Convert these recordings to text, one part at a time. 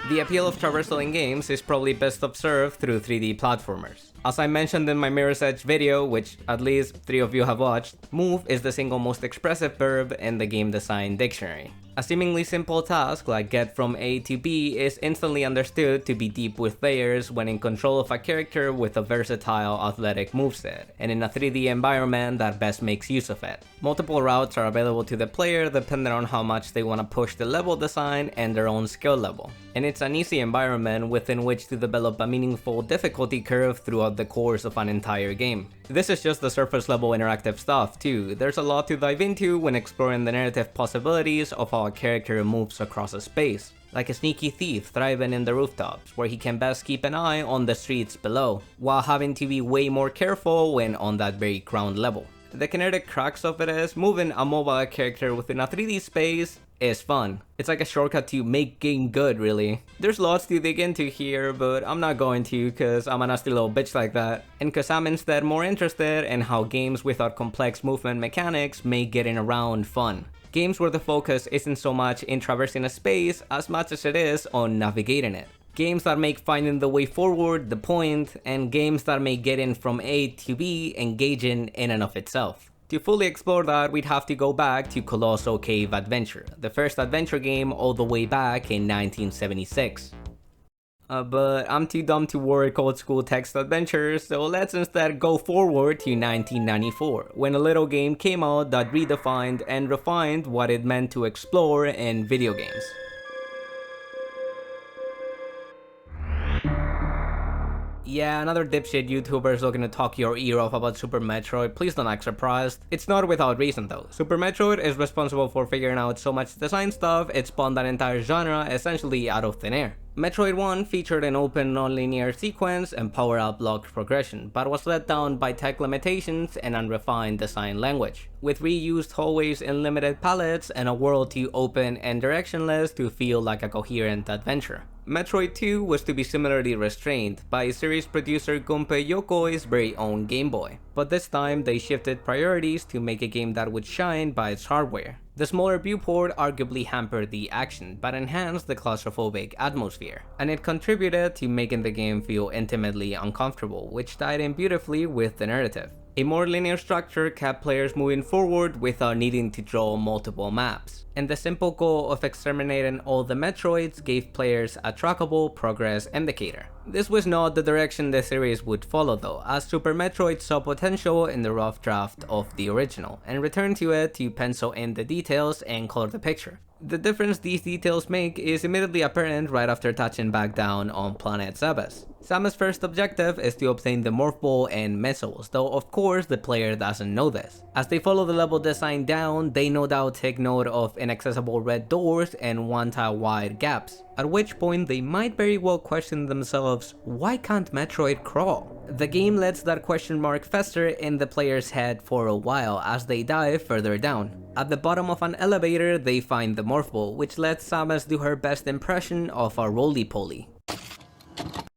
The appeal of traversal in games is probably best observed through 3D platformers. As I mentioned in my Mirror's Edge video, which at least 3 of you have watched, move is the single most expressive verb in the game design dictionary. A seemingly simple task like get from A to B is instantly understood to be deep with layers when in control of a character with a versatile athletic moveset, and in a 3D environment that best makes use of it. Multiple routes are available to the player depending on how much they want to push the level design and their own skill level. And it's an easy environment within which to develop a meaningful difficulty curve throughout the course of an entire game. This is just the surface level interactive stuff too. There's a lot to dive into when exploring the narrative possibilities of how a character moves across a space, like a sneaky thief thriving in the rooftops, where he can best keep an eye on the streets below, while having to be way more careful when on that very ground level. The kinetic crux of it is, moving a mobile character within a 3D space is fun. It's like a shortcut to make game good, really. There's lots to dig into here, but I'm not going to cause I'm a nasty little bitch like that, and cause I'm instead more interested in how games without complex movement mechanics make getting around fun. Games where the focus isn't so much in traversing a space as much as it is on navigating it. Games that make finding the way forward the point, and games that make getting from A to B engaging in and of itself. To fully explore that, we'd have to go back to Colossal Cave Adventure, the first adventure game all the way back in 1976. But I'm too dumb to work old school text adventures, so let's instead go forward to 1994, when a little game came out that redefined and refined what it meant to explore in video games. Yeah, another dipshit YouTuber is looking to talk your ear off about Super Metroid, please don't act surprised. It's not without reason though. Super Metroid is responsible for figuring out so much design stuff, it spawned an entire genre essentially out of thin air. Metroid 1 featured an open non-linear sequence and power-up blocked progression, but was let down by tech limitations and unrefined design language, with reused hallways and limited palettes and a world too open and directionless to feel like a coherent adventure. Metroid 2 was to be similarly restrained by series producer Gunpei Yokoi's very own Game Boy, but this time they shifted priorities to make a game that would shine by its hardware. The smaller viewport arguably hampered the action, but enhanced the claustrophobic atmosphere, and it contributed to making the game feel intimately uncomfortable, which tied in beautifully with the narrative. A more linear structure kept players moving forward without needing to draw multiple maps, and the simple goal of exterminating all the Metroids gave players a trackable progress indicator. This was not the direction the series would follow though, as Super Metroid saw potential in the rough draft of the original, and returned to it to pencil in the details and color the picture. The difference these details make is immediately apparent right after touching back down on Planet Zebes. Samus' first objective is to obtain the Morph Ball and missiles, though of course the player doesn't know this. As they follow the level design down, they no doubt take note of inaccessible red doors and one-tile wide gaps, at which point they might very well question themselves, why can't Metroid crawl? The game lets that question mark fester in the player's head for a while as they dive further down. At the bottom of an elevator, they find the Morph Ball, which lets Samus do her best impression of a roly-poly.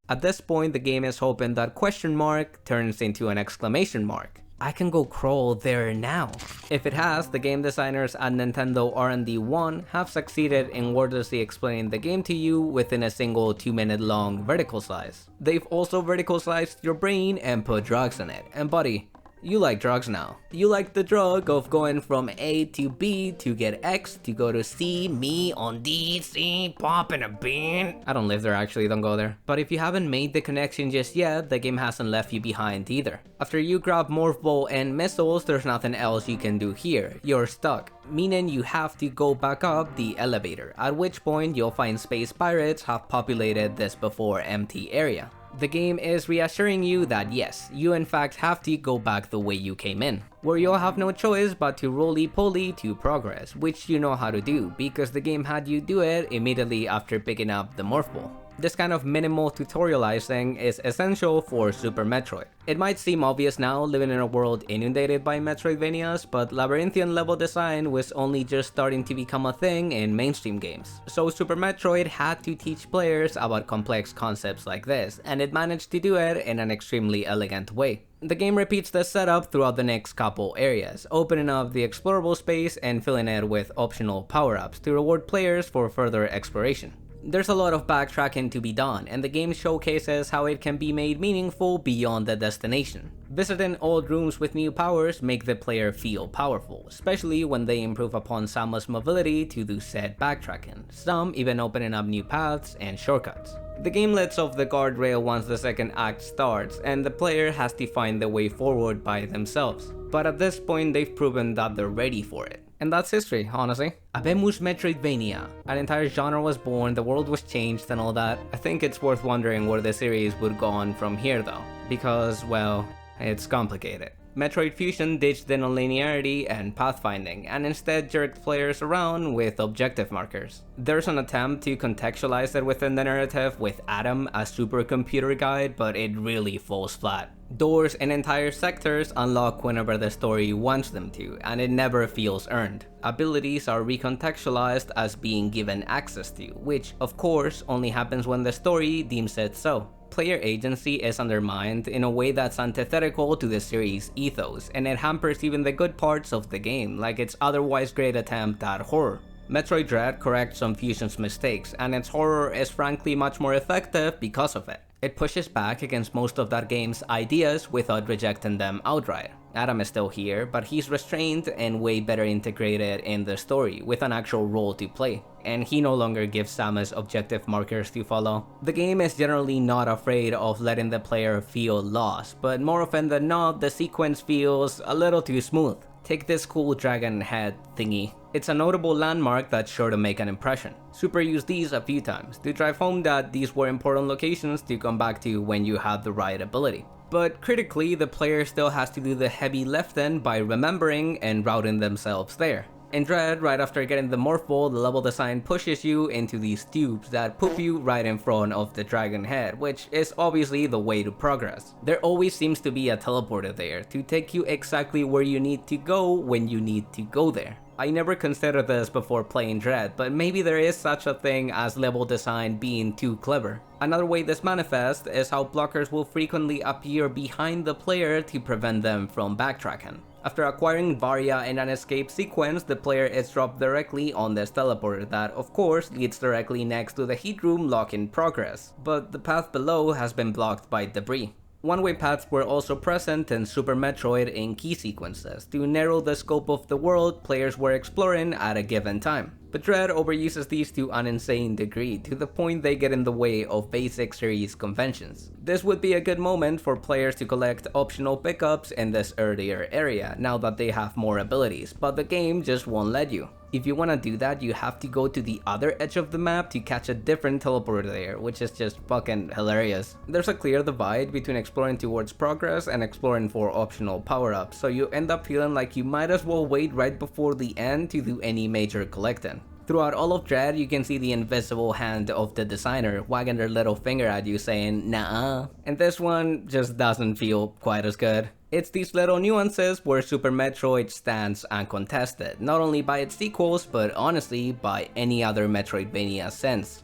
At this point, the game is hoping that question mark turns into an exclamation mark. I can go crawl there now. If it has, the game designers at Nintendo R&D 1 have succeeded in wordlessly explaining the game to you within a single 2-minute long vertical slice. They've also vertical sliced your brain and put drugs in it, and buddy, you like drugs now. You like the drug of going from A to B to get X to go to C, me on D, C, popping a bean. I don't live there actually, don't go there. But if you haven't made the connection just yet, the game hasn't left you behind either. After you grab Morph Ball and missiles, there's nothing else you can do here. You're stuck, meaning you have to go back up the elevator, at which point you'll find space pirates have populated this before empty area. The game is reassuring you that yes, you in fact have to go back the way you came in, where you'll have no choice but to roly-poly to progress, which you know how to do because the game had you do it immediately after picking up the Morph Ball. This kind of minimal tutorializing is essential for Super Metroid. It might seem obvious now living in a world inundated by Metroidvanias, but labyrinthian level design was only just starting to become a thing in mainstream games. So Super Metroid had to teach players about complex concepts like this, and it managed to do it in an extremely elegant way. The game repeats the setup throughout the next couple areas, opening up the explorable space and filling it with optional power-ups to reward players for further exploration. There's a lot of backtracking to be done, and the game showcases how it can be made meaningful beyond the destination. Visiting old rooms with new powers make the player feel powerful, especially when they improve upon Samus' mobility to do said backtracking, some even opening up new paths and shortcuts. The game lets off the guardrail once the second act starts, and the player has to find the way forward by themselves. But at this point, they've proven that they're ready for it. And that's history, honestly. Abemus Metroidvania. An entire genre was born, the world was changed and all that. I think it's worth wondering where the series would go on from here though. Because, well, it's complicated. Metroid Fusion ditched the nonlinearity and pathfinding, and instead jerked players around with objective markers. There's an attempt to contextualize it within the narrative with Adam, a supercomputer guide, but it really falls flat. Doors in entire sectors unlock whenever the story wants them to, and it never feels earned. Abilities are recontextualized as being given access to, which, of course, only happens when the story deems it so. Player agency is undermined in a way that's antithetical to the series' ethos, and it hampers even the good parts of the game, like its otherwise great attempt at horror. Metroid Dread corrects some Fusion's mistakes, and its horror is frankly much more effective because of it. It pushes back against most of that game's ideas without rejecting them outright. Adam is still here, but he's restrained and way better integrated in the story, with an actual role to play, and he no longer gives Samus objective markers to follow. The game is generally not afraid of letting the player feel lost, but more often than not, the sequence feels a little too smooth. Take this cool dragon head thingy. It's a notable landmark that's sure to make an impression. Super used these a few times to drive home that these were important locations to come back to when you had the right ability. But critically, the player still has to do the heavy lifting by remembering and routing themselves there. In Dread, right after getting the Morphle, the level design pushes you into these tubes that poop you right in front of the dragon head, which is obviously the way to progress. There always seems to be a teleporter there to take you exactly where you need to go when you need to go there. I never considered this before playing Dread, but maybe there is such a thing as level design being too clever. Another way this manifests is how blockers will frequently appear behind the player to prevent them from backtracking. After acquiring Varia in an escape sequence, the player is dropped directly on this teleporter that, of course, leads directly next to the heat room lock in progress, but the path below has been blocked by debris. One-way paths were also present in Super Metroid in key sequences to narrow the scope of the world players were exploring at a given time. But Dread overuses these to an insane degree, to the point they get in the way of basic series conventions. This would be a good moment for players to collect optional pickups in this earlier area, now that they have more abilities, but the game just won't let you. If you want to do that, you have to go to the other edge of the map to catch a different teleporter there, which is just fucking hilarious. There's a clear divide between exploring towards progress and exploring for optional power-ups, so you end up feeling like you might as well wait right before the end to do any major collecting. Throughout all of Dread, you can see the invisible hand of the designer wagging their little finger at you saying, nah. And this one just doesn't feel quite as good. It's these little nuances where Super Metroid stands uncontested, not only by its sequels, but honestly by any other Metroidvania since.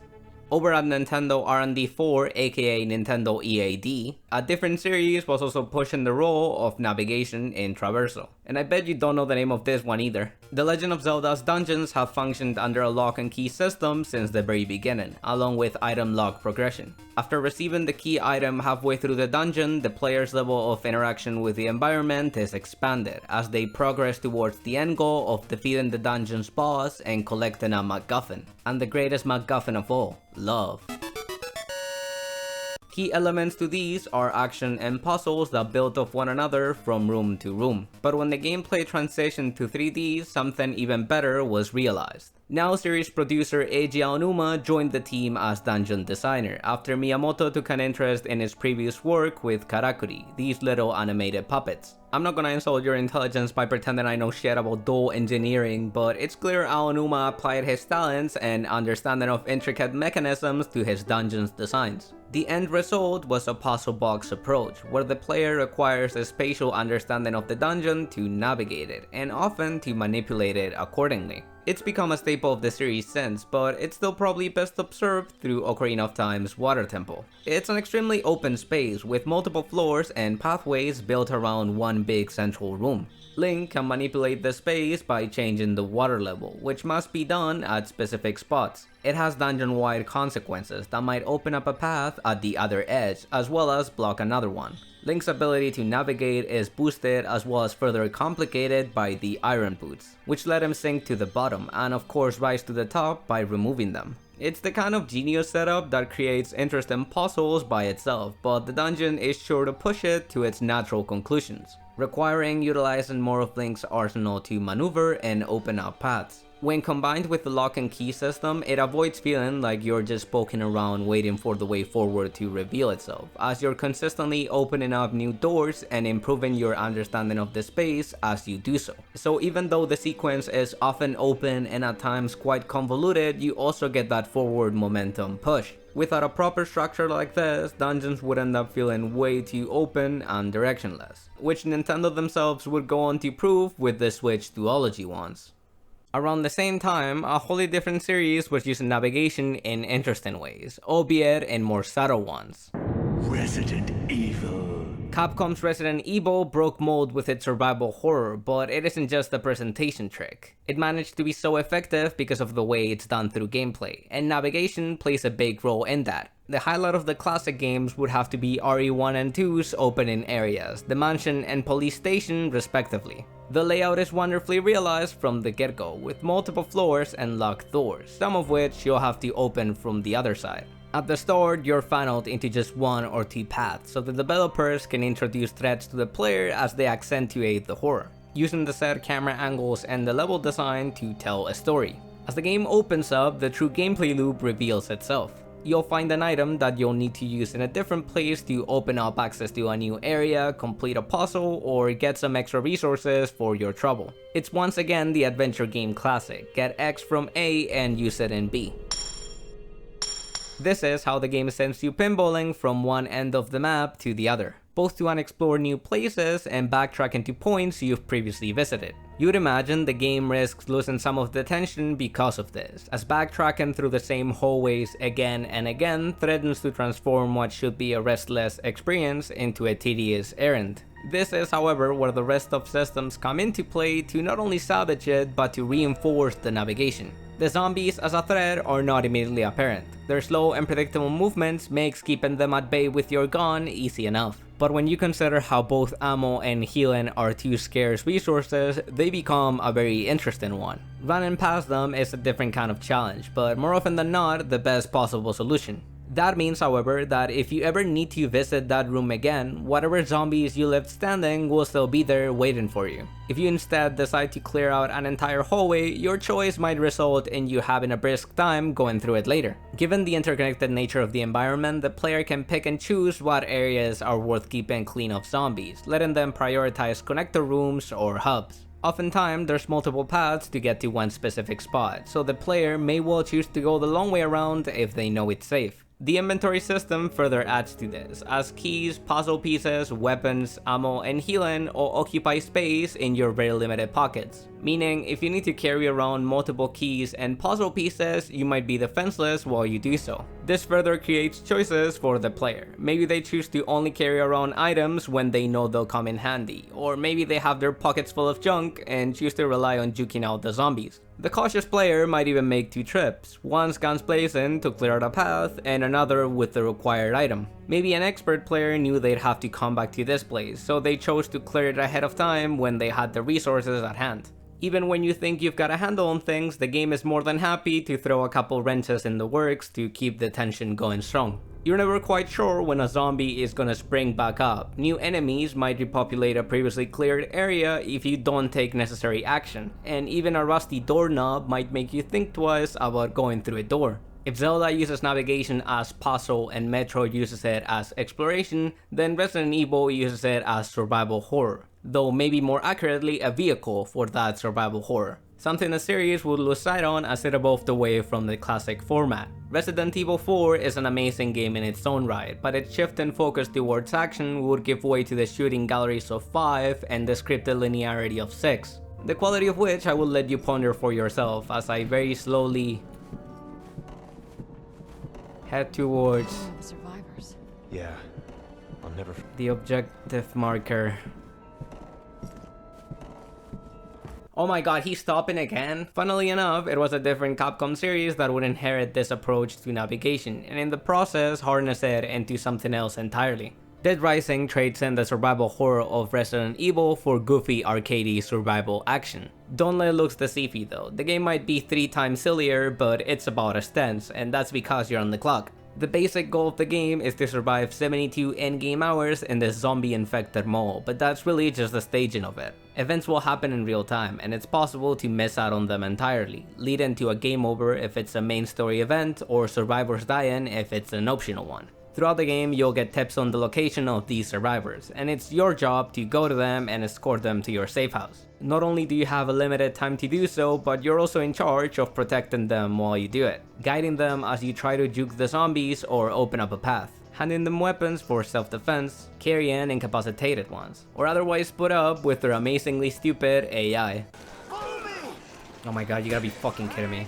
Over at Nintendo R&D 4, aka Nintendo EAD, a different series was also pushing the role of navigation in Traversal. And I bet you don't know the name of this one either. The Legend of Zelda's dungeons have functioned under a lock and key system since the very beginning, along with item lock progression. After receiving the key item halfway through the dungeon, the player's level of interaction with the environment is expanded as they progress towards the end goal of defeating the dungeon's boss and collecting a MacGuffin. And the greatest MacGuffin of all, love. Key elements to these are action and puzzles that build off one another from room to room. But when the gameplay transitioned to 3D, something even better was realized. Now series producer Eiji Aonuma joined the team as dungeon designer, after Miyamoto took an interest in his previous work with Karakuri, these little animated puppets. I'm not gonna insult your intelligence by pretending I know shit about dual engineering, but it's clear Aonuma applied his talents and understanding of intricate mechanisms to his dungeon's designs. The end result was a puzzle box approach, where the player acquires a spatial understanding of the dungeon to navigate it, and often to manipulate it accordingly. It's become a staple of the series since, but it's still probably best observed through Ocarina of Time's Water Temple. It's an extremely open space with multiple floors and pathways built around one big central room. Link can manipulate the space by changing the water level, which must be done at specific spots. It has dungeon-wide consequences that might open up a path at the other edge, as well as block another one. Link's ability to navigate is boosted as well as further complicated by the iron boots, which let him sink to the bottom and of course rise to the top by removing them. It's the kind of genius setup that creates interesting puzzles by itself, but the dungeon is sure to push it to its natural conclusions, requiring utilizing more of Link's arsenal to maneuver and open up paths. When combined with the lock and key system, it avoids feeling like you're just poking around waiting for the way forward to reveal itself, as you're consistently opening up new doors and improving your understanding of the space as you do so. So even though the sequence is often open and at times quite convoluted, you also get that forward momentum push. Without a proper structure like this, dungeons would end up feeling way too open and directionless, which Nintendo themselves would go on to prove with the Switch duology ones. Around the same time, a wholly different series was using navigation in interesting ways, albeit in more subtle ones. Resident Evil. Capcom's Resident Evil broke mold with its survival horror, but it isn't just a presentation trick. It managed to be so effective because of the way it's done through gameplay, and navigation plays a big role in that. The highlight of the classic games would have to be RE1 and 2's opening areas, the mansion and police station respectively. The layout is wonderfully realized from the get-go, with multiple floors and locked doors, some of which you'll have to open from the other side. At the start, you're funneled into just one or two paths, so the developers can introduce threats to the player as they accentuate the horror, using the set camera angles and the level design to tell a story. As the game opens up, the true gameplay loop reveals itself. You'll find an item that you'll need to use in a different place to open up access to a new area, complete a puzzle, or get some extra resources for your trouble. It's once again the adventure game classic, get X from A and use it in B. This is how the game sends you pinballing from one end of the map to the other, both to unexplore new places and backtrack into points you've previously visited. You'd imagine the game risks losing some of the tension because of this, as backtracking through the same hallways again and again threatens to transform what should be a restless experience into a tedious errand. This is, however, where the rest of systems come into play to not only salvage it, but to reinforce the navigation. The zombies as a threat are not immediately apparent. Their slow and predictable movements makes keeping them at bay with your gun easy enough. But when you consider how both ammo and healing are two scarce resources, they become a very interesting one. Running past them is a different kind of challenge, but more often than not, the best possible solution. That means, however, that if you ever need to visit that room again, whatever zombies you left standing will still be there waiting for you. If you instead decide to clear out an entire hallway, your choice might result in you having a brisk time going through it later. Given the interconnected nature of the environment, the player can pick and choose what areas are worth keeping clean of zombies, letting them prioritize connector rooms or hubs. Oftentimes, there's multiple paths to get to one specific spot, so the player may well choose to go the long way around if they know it's safe. The inventory system further adds to this, as keys, puzzle pieces, weapons, ammo, and healing all occupy space in your very limited pockets. Meaning, if you need to carry around multiple keys and puzzle pieces, you might be defenseless while you do so. This further creates choices for the player. Maybe they choose to only carry around items when they know they'll come in handy, or maybe they have their pockets full of junk and choose to rely on juking out the zombies. The cautious player might even make two trips, one guns blazing to clear out a path, and another with the required item. Maybe an expert player knew they'd have to come back to this place, so they chose to clear it ahead of time when they had the resources at hand. Even when you think you've got a handle on things, the game is more than happy to throw a couple wrenches in the works to keep the tension going strong. You're never quite sure when a zombie is gonna spring back up. New enemies might repopulate a previously cleared area if you don't take necessary action, and even a rusty doorknob might make you think twice about going through a door. If Zelda uses navigation as puzzle and Metroid uses it as exploration, then Resident Evil uses it as survival horror, though maybe more accurately a vehicle for that survival horror. Something the series would lose sight on as it evolved away from the classic format. Resident Evil 4 is an amazing game in its own right, but its shift in focus towards action would give way to the shooting galleries of 5 and the scripted linearity of 6. the quality of which I will let you ponder for yourself as I very slowly head towards Survivors. Yeah, I'll never. the objective marker. Oh my god, he's stopping again? Funnily enough, it was a different Capcom series that would inherit this approach to navigation, and in the process harness it into something else entirely. Dead Rising trades in the survival horror of Resident Evil for goofy arcadey survival action. Don't let looks deceive you though, the game might be 3 times sillier, but it's about as tense, and that's because you're on the clock. The basic goal of the game is to survive 72 endgame hours in this zombie-infected mall, but that's really just the staging of it. Events will happen in real time, and it's possible to miss out on them entirely, leading to a game over if it's a main story event, or survivors dying if it's an optional one. Throughout the game, you'll get tips on the location of these survivors, and it's your job to go to them and escort them to your safe house. Not only do you have a limited time to do so, but you're also in charge of protecting them while you do it, guiding them as you try to juke the zombies or open up a path, handing them weapons for self-defense, carrying incapacitated ones, or otherwise put up with their amazingly stupid AI. Oh my god, you gotta be fucking kidding me.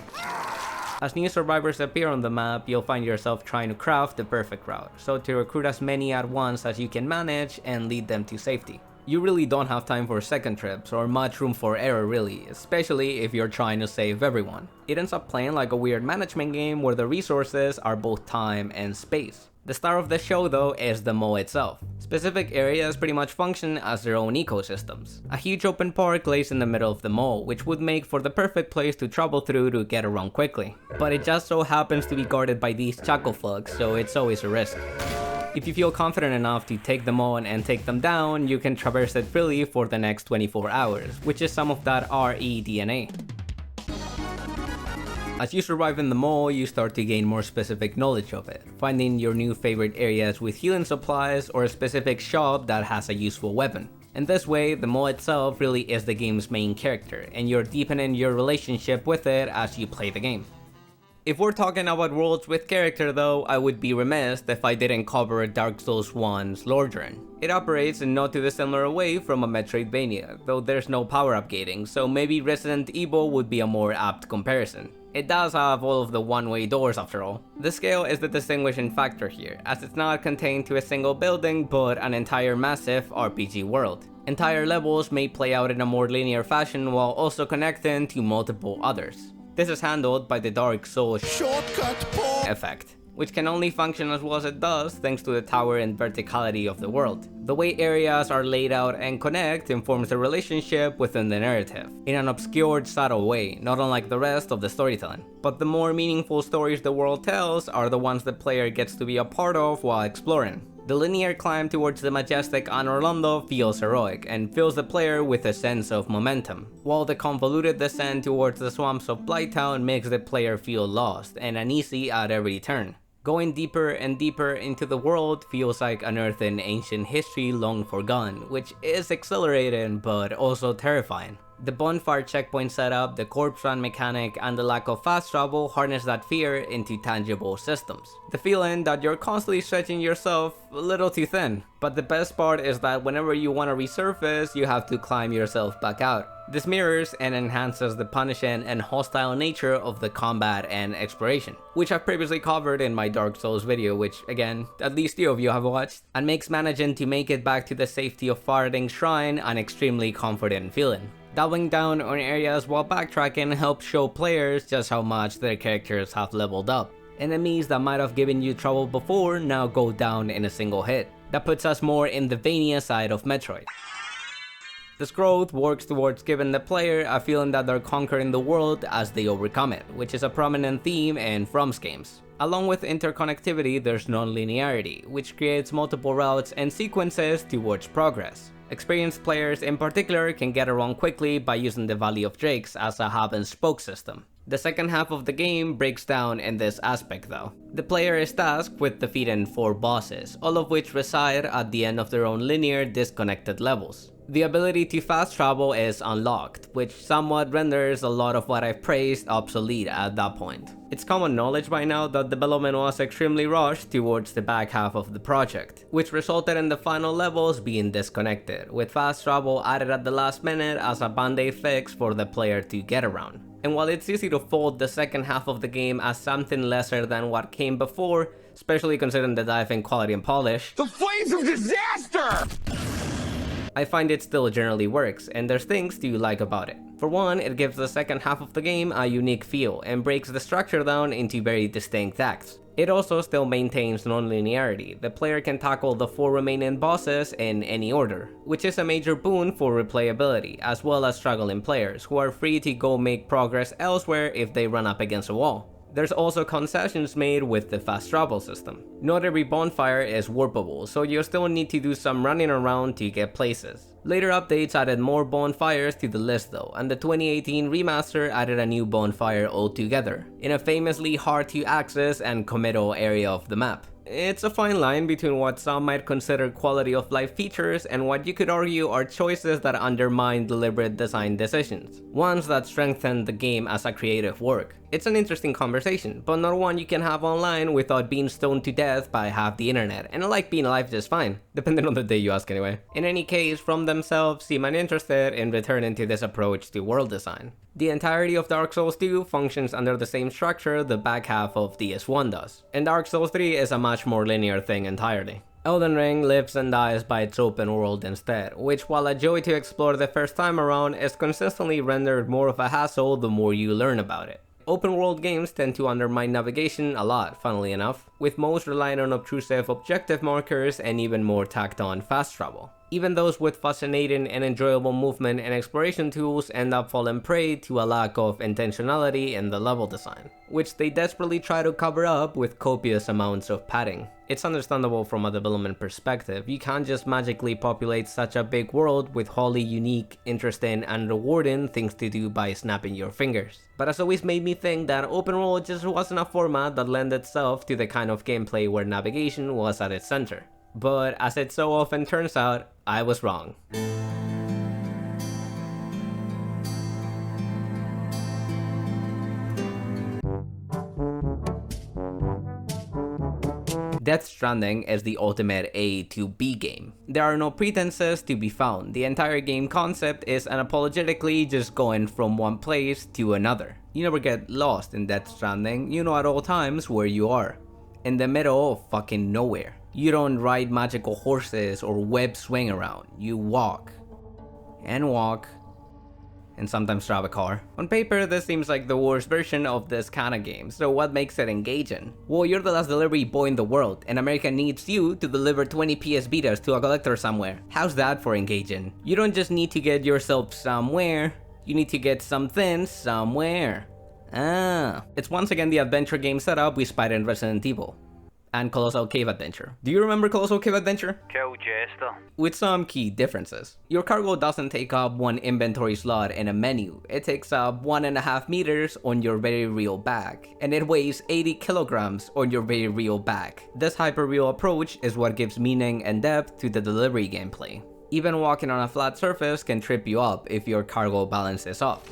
As new survivors appear on the map, you'll find yourself trying to craft the perfect route, so to recruit as many at once as you can manage and lead them to safety. You really don't have time for second trips or much room for error really, especially if you're trying to save everyone. It ends up playing like a weird management game where the resources are both time and space. The star of the show though is the mall itself. Specific areas pretty much function as their own ecosystems. A huge open park lays in the middle of the mall, which would make for the perfect place to travel through to get around quickly. But it just so happens to be guarded by these chaco thugs, so it's always a risk. If you feel confident enough to take them on and take them down, you can traverse it freely for the next 24 hours, which is some of that RE DNA. As you survive in the mall, you start to gain more specific knowledge of it, finding your new favorite areas with healing supplies or a specific shop that has a useful weapon. In this way, the mall itself really is the game's main character, and you're deepening your relationship with it as you play the game. If we're talking about worlds with character though, I would be remiss if I didn't cover Dark Souls 1's Lordran. It operates in not too dissimilar a way from a Metroidvania, though there's no power-up gating, so maybe Resident Evil would be a more apt comparison. It does have all of the one-way doors after all. The scale is the distinguishing factor here, as it's not contained to a single building but an entire massive RPG world. Entire levels may play out in a more linear fashion while also connecting to multiple others. This is handled by the Dark Souls shortcut effect, which can only function as well as it does thanks to the tower and verticality of the world. The way areas are laid out and connect informs the relationship within the narrative, in an obscured, subtle way, not unlike the rest of the storytelling. But the more meaningful stories the world tells are the ones the player gets to be a part of while exploring. The linear climb towards the majestic Anor Londo feels heroic and fills the player with a sense of momentum, while the convoluted descent towards the swamps of Blighttown makes the player feel lost and uneasy at every turn. Going deeper and deeper into the world feels like unearthing ancient history long forgotten, which is exhilarating but also terrifying. The bonfire checkpoint setup, the corpse run mechanic, and the lack of fast travel harness that fear into tangible systems. The feeling that you're constantly stretching yourself a little too thin. But the best part is that whenever you want to resurface, you have to climb yourself back out. This mirrors and enhances the punishing and hostile nature of the combat and exploration, which I've previously covered in my Dark Souls video, which again, at least 2 of you have watched, and makes managing to make it back to the safety of Farading's Shrine an extremely comforting feeling. Doubling down on areas while backtracking helps show players just how much their characters have leveled up. Enemies that might have given you trouble before now go down in a single hit. That puts us more in the Vania side of Metroid. This growth works towards giving the player a feeling that they're conquering the world as they overcome it, which is a prominent theme in From's games. Along with interconnectivity, there's non-linearity, which creates multiple routes and sequences towards progress. Experienced players in particular can get around quickly by using the Valley of Drakes as a hub-and-spoke system. The second half of the game breaks down in this aspect though. The player is tasked with defeating 4 bosses, all of which reside at the end of their own linear, disconnected levels. The ability to fast travel is unlocked, which somewhat renders a lot of what I've praised obsolete at that point. It's common knowledge by now that development was extremely rushed towards the back half of the project, which resulted in the final levels being disconnected, with fast travel added at the last minute as a band-aid fix for the player to get around. And while it's easy to fold the second half of the game as something lesser than what came before, especially considering the dive in quality and polish, the flames of disaster! I find it still generally works, and there's things to like about it. For one, it gives the second half of the game a unique feel, and breaks the structure down into very distinct acts. It also still maintains non-linearity. The player can tackle the 4 remaining bosses in any order, which is a major boon for replayability, as well as struggling players, who are free to go make progress elsewhere if they run up against a wall. There's also concessions made with the fast travel system. Not every bonfire is warpable, so you still need to do some running around to get places. Later updates added more bonfires to the list though, and the 2018 remaster added a new bonfire altogether, in a famously hard to access and committal area of the map. It's a fine line between what some might consider quality of life features and what you could argue are choices that undermine deliberate design decisions, ones that strengthen the game as a creative work. It's an interesting conversation, but not one you can have online without being stoned to death by half the internet, and I like being alive just fine, depending on the day you ask anyway. In any case, From themselves seem uninterested in returning to this approach to world design. The entirety of Dark Souls 2 functions under the same structure the back half of DS1 does, and Dark Souls 3 is a much more linear thing entirely. Elden Ring lives and dies by its open world instead, which while a joy to explore the first time around, is consistently rendered more of a hassle the more you learn about it. Open world games tend to undermine navigation a lot, funnily enough, with most relying on obtrusive objective markers and even more tacked on fast travel. Even those with fascinating and enjoyable movement and exploration tools end up falling prey to a lack of intentionality in the level design, which they desperately try to cover up with copious amounts of padding. It's understandable from a development perspective. You can't just magically populate such a big world with wholly unique, interesting, and rewarding things to do by snapping your fingers. But it's always made me think that open world just wasn't a format that lent itself to the kind of gameplay where navigation was at its center. But as it so often turns out, I was wrong. Death Stranding is the ultimate A to B game. There are no pretenses to be found. The entire game concept is unapologetically just going from one place to another. You never get lost in Death Stranding, you know at all times where you are. In the middle of fucking nowhere. You don't ride magical horses or web swing around. You walk. And walk. And sometimes drive a car. On paper, this seems like the worst version of this kind of game, so what makes it engaging? Well, you're the last delivery boy in the world, and America needs you to deliver 20 PS Vitas to a collector somewhere. How's that for engaging? You don't just need to get yourself somewhere, you need to get something somewhere. It's once again the adventure game setup we spied in Resident Evil. And Colossal Cave Adventure. Do you remember Colossal Cave Adventure? Cool jester. With some key differences. Your cargo doesn't take up one inventory slot in a menu, it takes up 1.5 meters on your very real back, and it weighs 80 kilograms on your very real back. This hyper-real approach is what gives meaning and depth to the delivery gameplay. Even walking on a flat surface can trip you up if your cargo balance is off.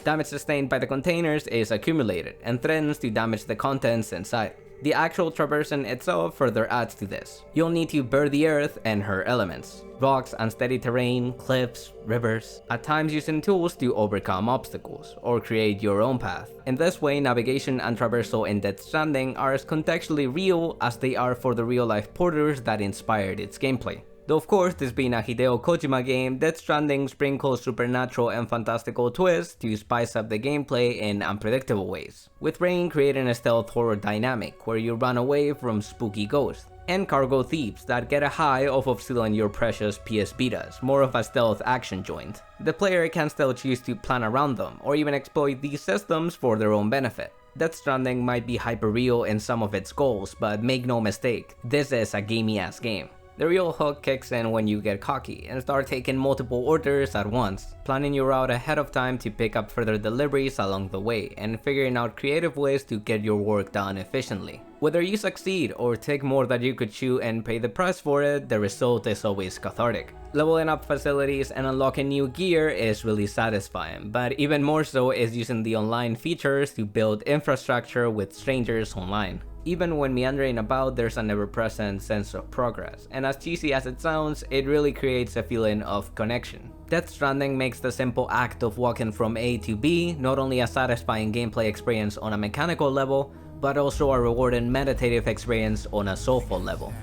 Damage sustained by the containers is accumulated and threatens to damage the contents inside. The actual traversing itself further adds to this. You'll need to bear the earth and her elements. Rocks, unsteady terrain, cliffs, rivers, at times using tools to overcome obstacles, or create your own path. In this way, navigation and traversal in Death Stranding are as contextually real as they are for the real-life porters that inspired its gameplay. Though of course, this being a Hideo Kojima game, Death Stranding sprinkles supernatural and fantastical twists to spice up the gameplay in unpredictable ways, with rain creating a stealth horror dynamic where you run away from spooky ghosts, and cargo thieves that get a high off of stealing your precious PS Vitas, more of a stealth action joint. The player can still choose to plan around them, or even exploit these systems for their own benefit. Death Stranding might be hyper-real in some of its goals, but make no mistake, this is a gamey-ass game. The real hook kicks in when you get cocky and start taking multiple orders at once, planning your route ahead of time to pick up further deliveries along the way, and figuring out creative ways to get your work done efficiently. Whether you succeed or take more than you could chew and pay the price for it, the result is always cathartic. Leveling up facilities and unlocking new gear is really satisfying, but even more so is using the online features to build infrastructure with strangers online. Even when meandering about, there's an ever-present sense of progress, and as cheesy as it sounds, it really creates a feeling of connection. Death Stranding makes the simple act of walking from A to B not only a satisfying gameplay experience on a mechanical level, but also a rewarding meditative experience on a soulful level.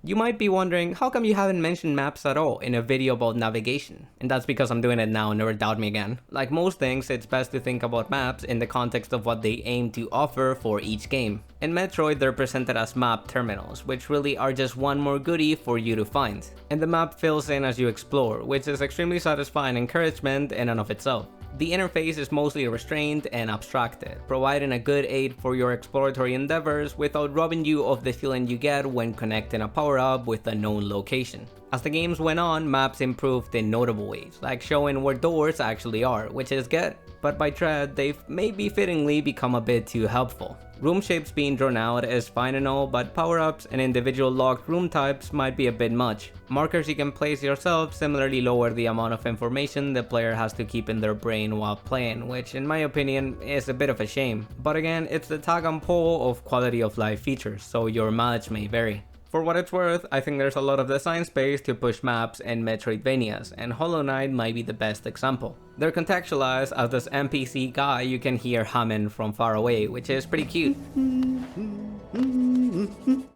You might be wondering, how come you haven't mentioned maps at all in a video about navigation? And that's because I'm doing it now, never doubt me again. Like most things, it's best to think about maps in the context of what they aim to offer for each game. In Metroid, they're presented as map terminals, which really are just one more goodie for you to find. And the map fills in as you explore, which is extremely satisfying encouragement in and of itself. The interface is mostly restrained and abstracted, providing a good aid for your exploratory endeavors without robbing you of the feeling you get when connecting a power-up with a known location. As the games went on, maps improved in notable ways, like showing where doors actually are, which is good, but by Tread, they've maybe fittingly become a bit too helpful. Room shapes being drawn out is fine and all, but power-ups and individual locked room types might be a bit much. Markers you can place yourself similarly lower the amount of information the player has to keep in their brain while playing, which in my opinion is a bit of a shame. But again, it's the tag and pull of quality of life features, so your mileage may vary. For what it's worth, I think there's a lot of design space to push maps in Metroidvanias, and Hollow Knight might be the best example. They're contextualized as this NPC guy you can hear humming from far away, which is pretty cute.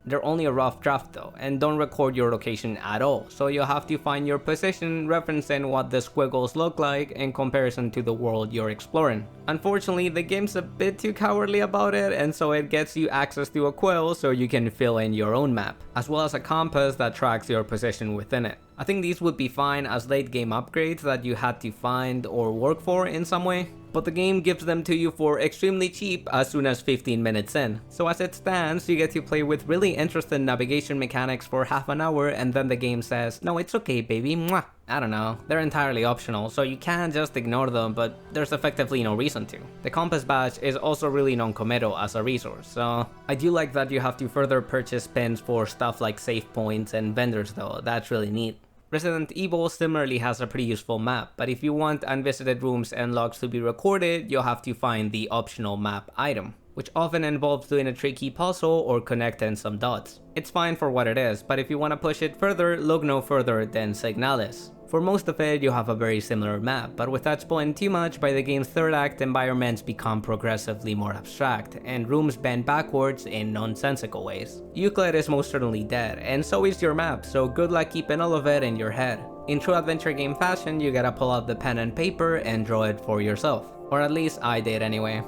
They're only a rough draft though, and don't record your location at all, so you'll have to find your position referencing what the squiggles look like in comparison to the world you're exploring. Unfortunately, the game's a bit too cowardly about it, and so it gets you access to a quill so you can fill in your own map, as well as a compass that tracks your position within it. I think these would be fine as late game upgrades that you had to find or work for in some way, but the game gives them to you for extremely cheap as soon as 15 minutes in. So as it stands, you get to play with really interesting navigation mechanics for half an hour and then the game says, no, it's okay baby, mwah. I don't know, they're entirely optional, so you can't just ignore them, but there's effectively no reason to. The compass badge is also really non-committal as a resource, so I do like that you have to further purchase pins for stuff like save points and vendors though, that's really neat. Resident Evil similarly has a pretty useful map, but if you want unvisited rooms and logs to be recorded, you'll have to find the optional map item, which often involves doing a tricky puzzle or connecting some dots. It's fine for what it is, but if you want to push it further, look no further than Signalis. For most of it, you have a very similar map, but without spoiling too much, by the game's third act, environments become progressively more abstract, and rooms bend backwards in nonsensical ways. Euclid is most certainly dead, and so is your map, so good luck keeping all of it in your head. In true adventure game fashion, you gotta pull out the pen and paper and draw it for yourself. Or at least I did anyway.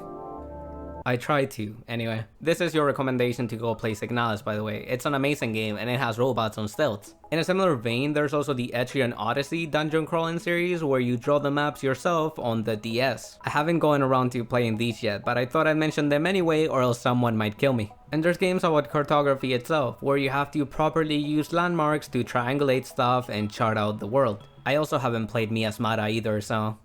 I tried to, anyway. This is your recommendation to go play Signalis, by the way. It's an amazing game and it has robots on stilts. In a similar vein, there's also the Etrian Odyssey dungeon crawling series where you draw the maps yourself on the DS. I haven't gone around to playing these yet, but I thought I'd mention them anyway or else someone might kill me. And there's games about cartography itself, where you have to properly use landmarks to triangulate stuff and chart out the world. I also haven't played Miasmata either, so...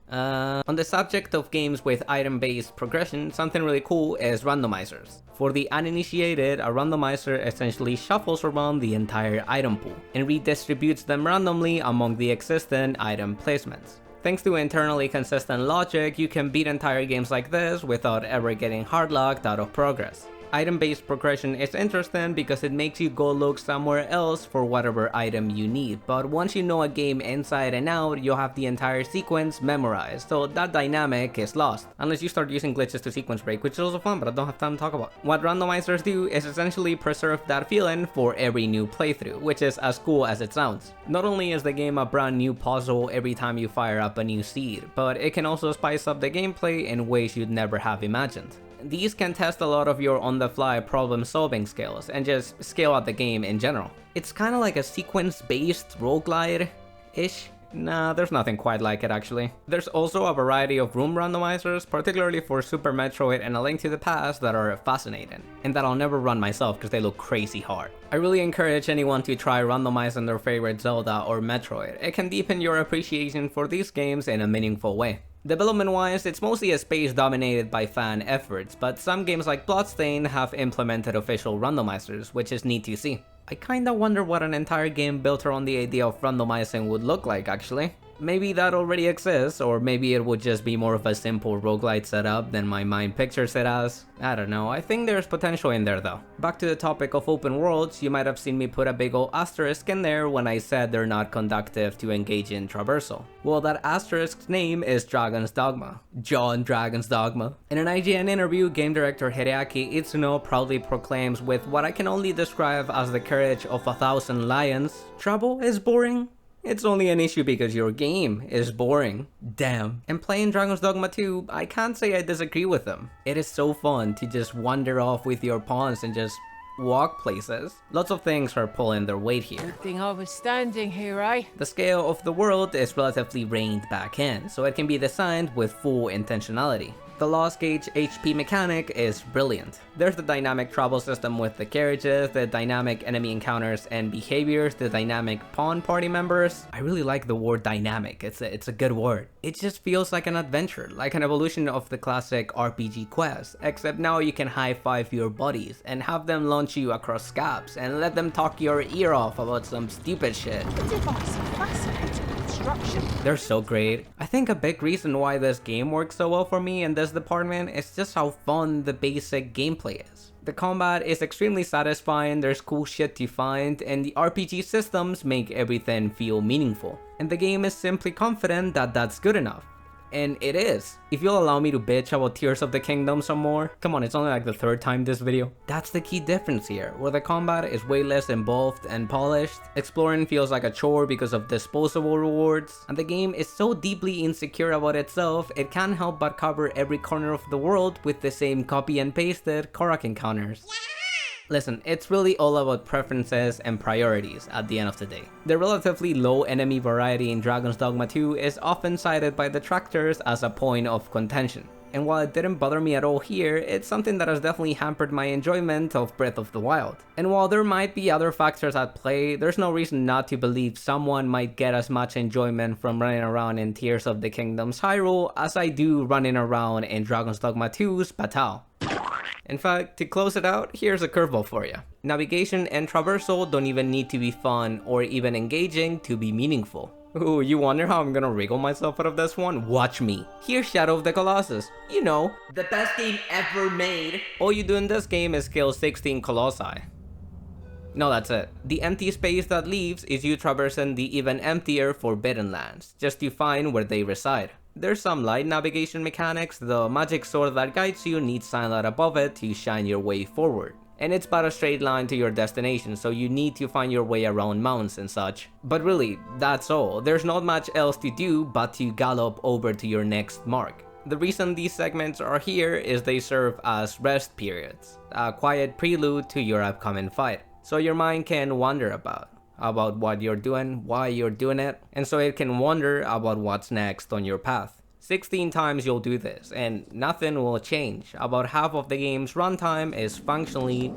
On the subject of games with item-based progression, something really cool is randomizers. For the uninitiated, a randomizer essentially shuffles around the entire item pool and redistributes them randomly among the existing item placements. Thanks to internally consistent logic, you can beat entire games like this without ever getting hardlocked out of progress. Item-based progression is interesting because it makes you go look somewhere else for whatever item you need, but once you know a game inside and out, you'll have the entire sequence memorized, so that dynamic is lost, unless you start using glitches to sequence break, which is also fun, but I don't have time to talk about. What randomizers do is essentially preserve that feeling for every new playthrough, which is as cool as it sounds. Not only is the game a brand new puzzle every time you fire up a new seed, but it can also spice up the gameplay in ways you'd never have imagined. These can test a lot of your on-the-fly problem-solving skills and just scale out the game in general. It's kinda like a sequence-based roguelite-ish. Nah, there's nothing quite like it actually. There's also a variety of room randomizers, particularly for Super Metroid and A Link to the Past, that are fascinating, and that I'll never run myself because they look crazy hard. I really encourage anyone to try randomizing their favorite Zelda or Metroid. It can deepen your appreciation for these games in a meaningful way. Development-wise, it's mostly a space dominated by fan efforts, but some games like Bloodstain have implemented official randomizers, which is neat to see. I kinda wonder what an entire game built around the idea of randomizing would look like, actually. Maybe that already exists, or maybe it would just be more of a simple roguelite setup than my mind pictures it as. I don't know, I think there's potential in there though. Back to the topic of open worlds, you might have seen me put a big ol' asterisk in there when I said they're not conducive to engage in traversal. Well, that asterisk's name is Dragon's Dogma. John Dragon's Dogma. In an IGN interview, game director Hideaki Itsuno proudly proclaims with what I can only describe as the courage of 1,000 lions, trouble is boring. It's only an issue because your game is boring. Damn. And playing Dragon's Dogma 2, I can't say I disagree with them. It is so fun to just wander off with your pawns and just walk places. Lots of things are pulling their weight here. Good thing I was standing here, eh? The scale of the world is relatively reined back in, so it can be designed with full intentionality. The loss gauge HP mechanic is brilliant. There's the dynamic travel system with the carriages, the dynamic enemy encounters and behaviors, the dynamic pawn party members. I really like the word dynamic, it's a good word. It just feels like an adventure, like an evolution of the classic RPG quest, except now you can high-five your buddies and have them launch you across scabs and let them talk your ear off about some stupid shit. The device is fascinating construction. They're so great. I think a big reason why this game works so well for me in this department is just how fun the basic gameplay is. The combat is extremely satisfying, there's cool shit to find, and the RPG systems make everything feel meaningful. And the game is simply confident that that's good enough. And it is. If you'll allow me to bitch about Tears of the Kingdom some more, come on, it's only like the third time this video. That's the key difference here, where the combat is way less involved and polished, exploring feels like a chore because of disposable rewards, and the game is so deeply insecure about itself, it can't help but cover every corner of the world with the same copy and pasted Korok encounters. Listen, it's really all about preferences and priorities at the end of the day. The relatively low enemy variety in Dragon's Dogma 2 is often cited by detractors as a point of contention. And while it didn't bother me at all here, it's something that has definitely hampered my enjoyment of Breath of the Wild. And while there might be other factors at play, there's no reason not to believe someone might get as much enjoyment from running around in Tears of the Kingdom's Hyrule as I do running around in Dragon's Dogma 2's Batal. In fact, to close it out, here's a curveball for you. Navigation and traversal don't even need to be fun or even engaging to be meaningful. Ooh, you wonder how I'm gonna wriggle myself out of this one? Watch me. Here's Shadow of the Colossus. You know, the best game ever made. All you do in this game is kill 16 colossi. No, that's it. The empty space that leaves is you traversing the even emptier Forbidden Lands, just to find where they reside. There's some light navigation mechanics, the magic sword that guides you needs sunlight above it to shine your way forward. And it's but a straight line to your destination, so you need to find your way around mounts and such. But really, that's all. There's not much else to do but to gallop over to your next mark. The reason these segments are here is they serve as rest periods, a quiet prelude to your upcoming fight. So your mind can wander about what you're doing, why you're doing it, and so it can wonder about what's next on your path. 16 times you'll do this, and nothing will change. About half of the game's runtime is functionally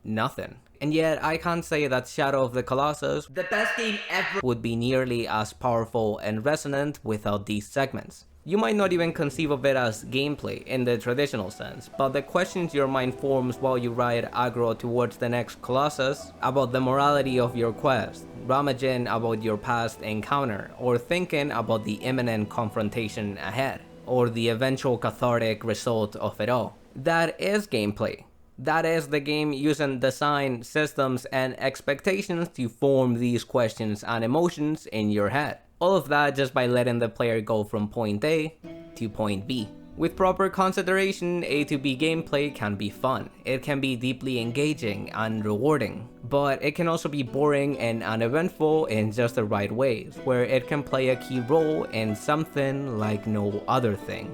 nothing. And yet, I can't say that Shadow of the Colossus, the best game ever, would be nearly as powerful and resonant without these segments. You might not even conceive of it as gameplay in the traditional sense, but the questions your mind forms while you ride aggro towards the next Colossus, about the morality of your quest, rummaging about your past encounter, or thinking about the imminent confrontation ahead, or the eventual cathartic result of it all. That is gameplay. That is the game using design, systems, and expectations to form these questions and emotions in your head. All of that just by letting the player go from point A to point B. With proper consideration, A to B gameplay can be fun. It can be deeply engaging and rewarding, but it can also be boring and uneventful in just the right ways, where it can play a key role in something like no other thing.